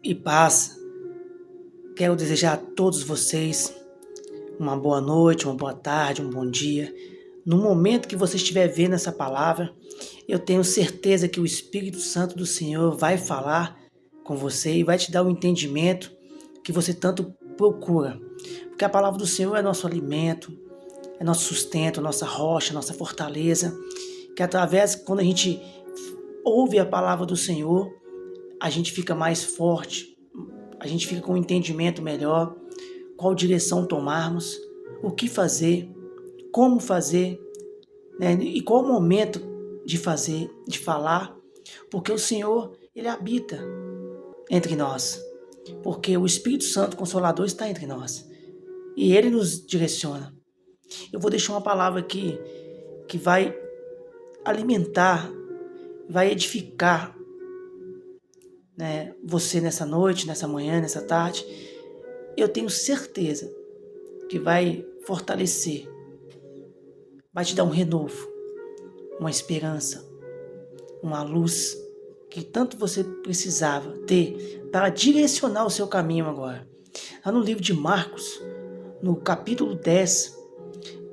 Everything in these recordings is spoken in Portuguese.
e paz. Quero desejar a todos vocês uma boa noite, uma boa tarde, um bom dia. No momento que você estiver vendo essa palavra, eu tenho certeza que o Espírito Santo do Senhor vai falar com você e vai te dar o entendimento que você tanto procura. Porque a palavra do Senhor é nosso alimento, é nosso sustento, nossa rocha, nossa fortaleza. Que através, quando a gente ouve a palavra do Senhor, a gente fica mais forte, a gente fica com um entendimento melhor, qual direção tomarmos, o que fazer, como fazer, né? E qual o momento de fazer, de falar, porque o Senhor, Ele habita entre nós, porque o Espírito Santo Consolador está entre nós e Ele nos direciona. Eu vou deixar uma palavra aqui que vai alimentar, vai edificar, né, você nessa noite, nessa manhã, nessa tarde. Eu tenho certeza que vai fortalecer, vai te dar um renovo, uma esperança, uma luz que tanto você precisava ter para direcionar o seu caminho agora. Lá no livro de Marcos, no capítulo 10,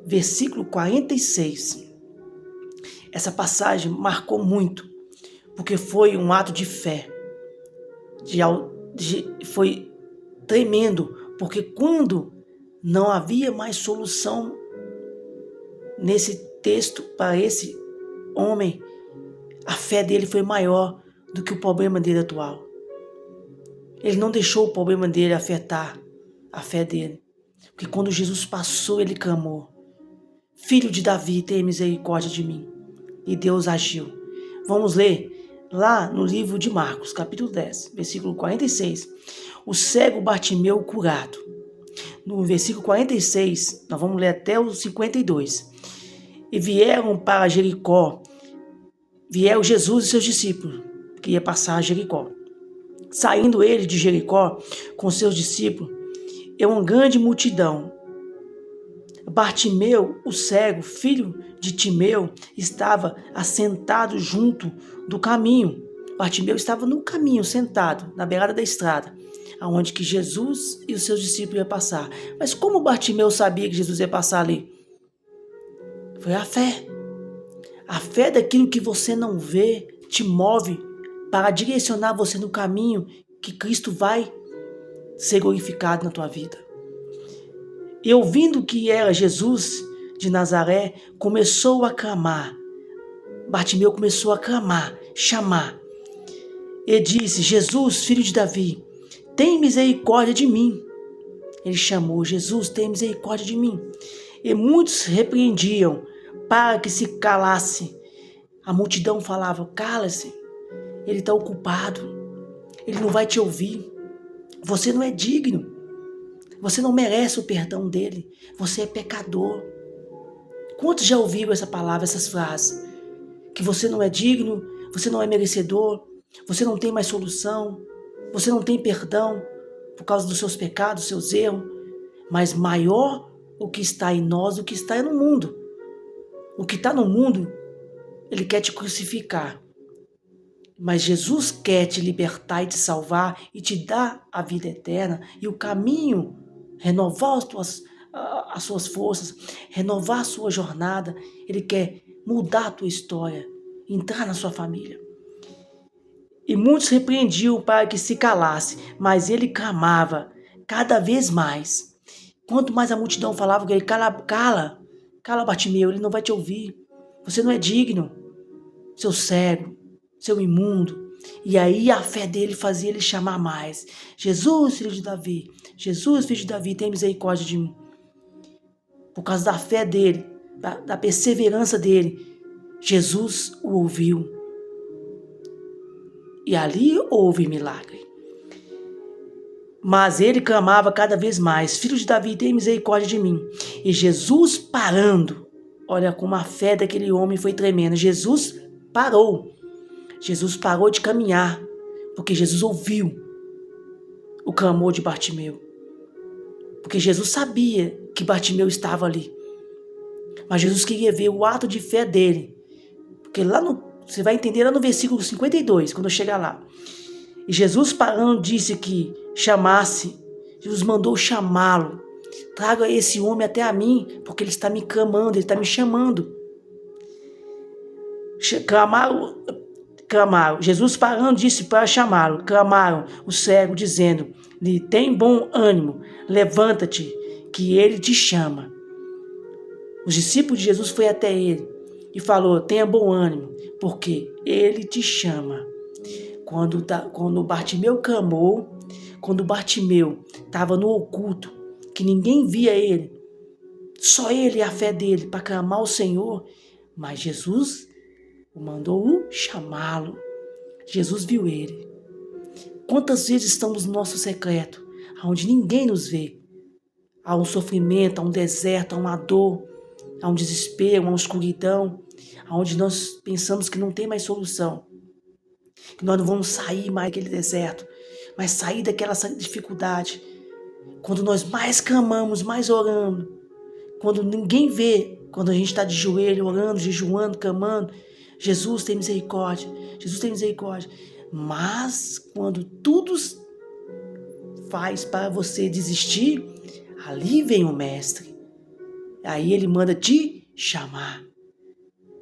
versículo 46, essa passagem marcou muito, porque foi um ato de fé, foi tremendo, porque quando não havia mais solução nesse texto para esse homem, a fé dele foi maior do que o problema dele atual. Ele não deixou o problema dele afetar a fé dele, porque quando Jesus passou, ele clamou: Filho de Davi, tenha misericórdia de mim. E Deus agiu. Vamos ler lá no livro de Marcos, capítulo 10, versículo 46. O cego Bartimeu curado. No versículo 46, nós vamos ler até o 52. E vieram para Jericó, vieram Jesus e seus discípulos, que ia passar a Jericó. Saindo ele de Jericó com seus discípulos, e uma grande multidão. Bartimeu, o cego, filho de Timeu, estava assentado junto do caminho. Bartimeu estava no caminho, sentado, na beirada da estrada, aonde que Jesus e os seus discípulos iam passar. Mas como Bartimeu sabia que Jesus ia passar ali? Foi a fé. A fé daquilo que você não vê te move para direcionar você no caminho que Cristo vai ser glorificado na tua vida. E ouvindo que era Jesus de Nazaré, começou a clamar. Bartimeu começou a clamar, chamar. E disse: Jesus, filho de Davi, tem misericórdia de mim. Ele chamou: Jesus, tem misericórdia de mim. E muitos repreendiam para que se calasse. A multidão falava: cala-se, ele está ocupado, ele não vai te ouvir. Você não é digno. Você não merece o perdão dele. Você é pecador. Quantos já ouviram essa palavra, essas frases? Que você não é digno, você não é merecedor, você não tem mais solução, você não tem perdão por causa dos seus pecados, dos seus erros. Mas maior o que está em nós do que está no mundo. O que está no mundo, ele quer te crucificar. Mas Jesus quer te libertar e te salvar e te dar a vida eterna e o caminho, renovar as suas forças, renovar a sua jornada. Ele quer mudar a tua história, entrar na sua família. E muitos repreendiam para que se calasse, mas ele clamava cada vez mais. Quanto mais a multidão falava que ele cala, Bartimeu, ele não vai te ouvir. Você não é digno, seu cego, seu imundo. E aí a fé dele fazia ele chamar mais. Jesus, filho de Davi, Jesus, filho de Davi, tem misericórdia de mim. Por causa da fé dele, da perseverança dele, Jesus o ouviu. E ali houve milagre. Mas ele clamava cada vez mais: Filho de Davi, tem misericórdia de mim. E Jesus parando, olha como a fé daquele homem foi tremenda. Jesus parou de caminhar, porque Jesus ouviu o clamor de Bartimeu. Porque Jesus sabia que Bartimeu estava ali. Mas Jesus queria ver o ato de fé dele. Porque você vai entender lá no versículo 52, quando eu chegar lá. E Jesus parando disse que chamasse. Jesus mandou chamá-lo. Traga esse homem até a mim, porque ele está me clamando, ele está me chamando. Clamaram. Jesus parando disse para chamá-lo. Clamaram o cego, dizendo-lhe: tem bom ânimo, levanta-te, que ele te chama. Os discípulos de Jesus foram até ele e falou: tenha bom ânimo, porque ele te chama. Quando Bartimeu clamou, quando Bartimeu estava no oculto, que ninguém via ele, só ele e a fé dele para clamar ao Senhor, mas Jesus mandou chamá-lo. Jesus viu ele. Quantas vezes estamos no nosso secreto, onde ninguém nos vê? Há um sofrimento, há um deserto, há uma dor, há um desespero, há uma escuridão, onde nós pensamos que não tem mais solução, que nós não vamos sair mais daquele deserto, mas sair daquela dificuldade. Quando nós mais clamamos, mais oramos, quando ninguém vê, quando a gente está de joelho, orando, jejuando, clamando, Jesus tem misericórdia, Jesus tem misericórdia. Mas quando tudo faz para você desistir, ali vem o Mestre. Aí ele manda te chamar,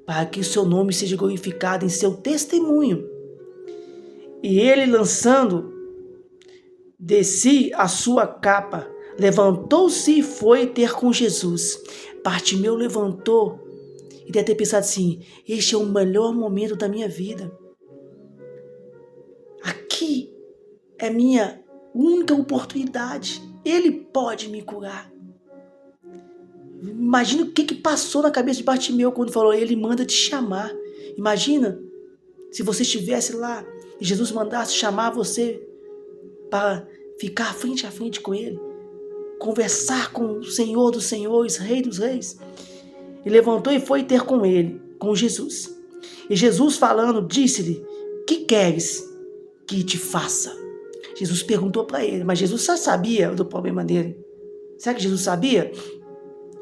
para que o seu nome seja glorificado em seu testemunho. E ele, lançando de si a sua capa, levantou-se e foi ter com Jesus. Bartimeu levantou e deve ter pensado assim: este é o melhor momento da minha vida. Aqui é minha única oportunidade. Ele pode me curar. Imagina o que passou na cabeça de Bartimeu quando falou: ele manda te chamar. Imagina se você estivesse lá e Jesus mandasse chamar você para ficar frente a frente com ele, conversar com o Senhor dos Senhores, Rei dos Reis. E levantou e foi ter com ele, com Jesus. E Jesus falando, disse-lhe: que queres que te faça? Jesus perguntou para ele, mas Jesus só sabia do problema dele. Será que Jesus sabia?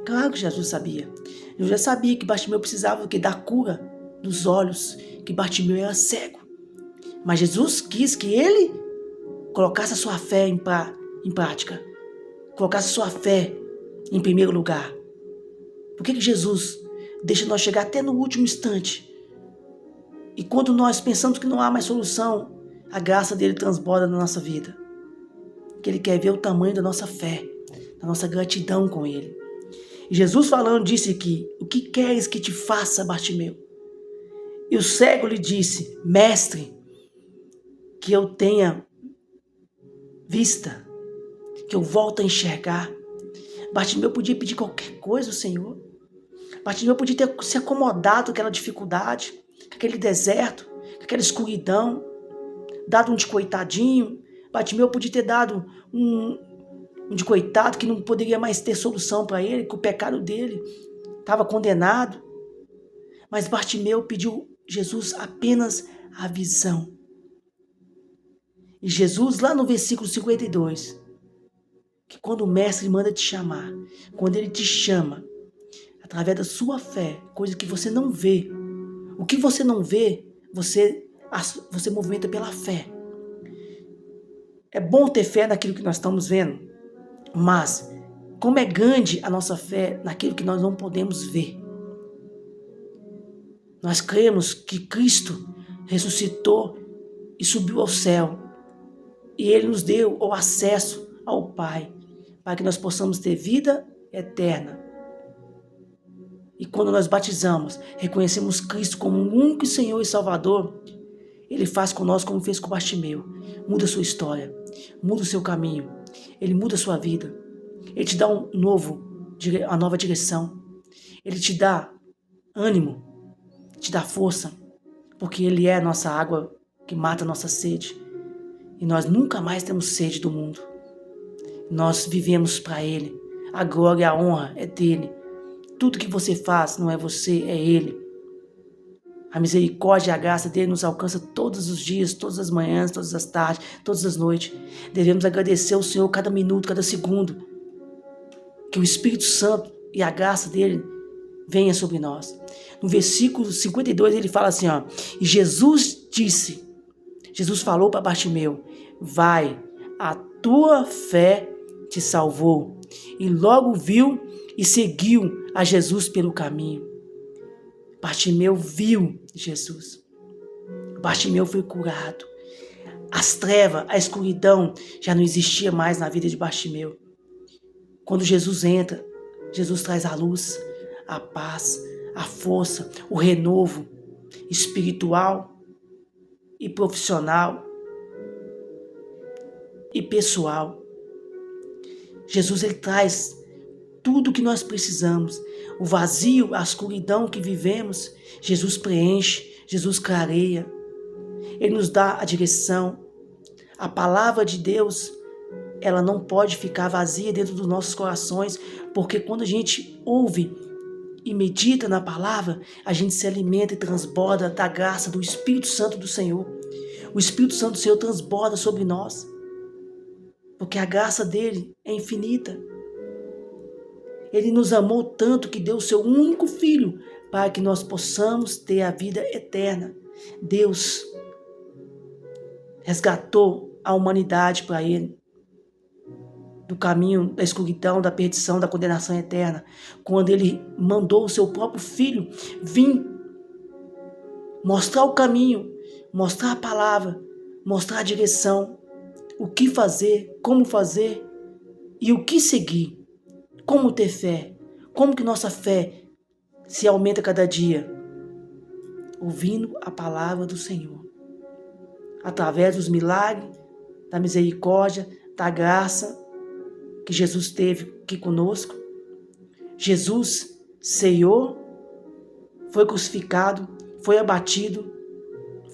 Claro que Jesus sabia. Eu já sabia que Bartimeu precisava da cura dos olhos, que Bartimeu era cego. Mas Jesus quis que ele colocasse a sua fé em prática, colocasse a sua fé em primeiro lugar. Por que Jesus deixa nós chegar até no último instante? E quando nós pensamos que não há mais solução, a graça dele transborda na nossa vida. Que ele quer ver o tamanho da nossa fé, da nossa gratidão com ele. E Jesus falando disse que: o que queres que te faça, Bartimeu? E o cego lhe disse: mestre, que eu tenha vista, que eu volte a enxergar. Bartimeu podia pedir qualquer coisa ao Senhor. Bartimeu podia ter se acomodado com aquela dificuldade, com aquele deserto, com aquela escuridão, dado um de coitadinho. Bartimeu podia ter dado um de coitado que não poderia mais ter solução para ele, que o pecado dele estava condenado. Mas Bartimeu pediu Jesus apenas a visão. E Jesus, lá no versículo 52, que quando o Mestre manda te chamar, quando ele te chama, através da sua fé, coisa que você não vê, o que você não vê, você movimenta pela fé. É bom ter fé naquilo que nós estamos vendo, mas como é grande a nossa fé naquilo que nós não podemos ver. Nós cremos que Cristo ressuscitou e subiu ao céu, e ele nos deu o acesso ao Pai, para que nós possamos ter vida eterna. E quando nós batizamos, reconhecemos Cristo como o único Senhor e Salvador, ele faz conosco como fez com Bartimeu. Muda a sua história, muda o seu caminho, ele muda a sua vida. Ele te dá uma nova direção. Ele te dá ânimo, te dá força, porque ele é a nossa água que mata a nossa sede. E nós nunca mais temos sede do mundo. Nós vivemos para ele. A glória e a honra é dele. Tudo que você faz não é você, é ele. A misericórdia e a graça dele nos alcança todos os dias, todas as manhãs, todas as tardes, todas as noites. Devemos agradecer ao Senhor cada minuto, cada segundo. Que o Espírito Santo e a graça dele venha sobre nós. No versículo 52 ele fala assim, ó: e Jesus Jesus falou para Bartimeu: vai, a tua fé te salvou. E logo viu e seguiu a Jesus pelo caminho. Bartimeu viu Jesus. Bartimeu foi curado. As trevas, a escuridão já não existia mais na vida de Bartimeu. Quando Jesus entra, Jesus traz a luz, a paz, a força, o renovo espiritual e profissional e pessoal. Jesus, ele traz tudo o que nós precisamos. O vazio, a escuridão que vivemos, Jesus preenche, Jesus clareia. Ele nos dá a direção. A palavra de Deus, ela não pode ficar vazia dentro dos nossos corações, porque quando a gente ouve e medita na palavra, a gente se alimenta e transborda da graça do Espírito Santo do Senhor. O Espírito Santo do Senhor transborda sobre nós, porque a graça dele é infinita. Ele nos amou tanto que deu o seu único filho para que nós possamos ter a vida eterna. Deus resgatou a humanidade para ele do caminho da escuridão, da perdição, da condenação eterna, quando ele mandou o seu próprio filho vir mostrar o caminho, mostrar a palavra, mostrar a direção, o que fazer, como fazer e o que seguir, como ter fé, como que nossa fé se aumenta cada dia, ouvindo a palavra do Senhor, através dos milagres, da misericórdia, da graça que Jesus teve aqui conosco. Jesus ceiou, foi crucificado, foi abatido,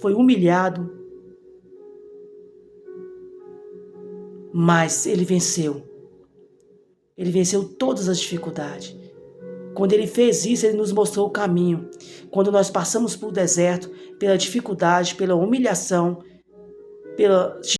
foi humilhado, mas ele venceu. Ele venceu todas as dificuldades. Quando ele fez isso, ele nos mostrou o caminho. Quando nós passamos por deserto, pela dificuldade, pela humilhação, pela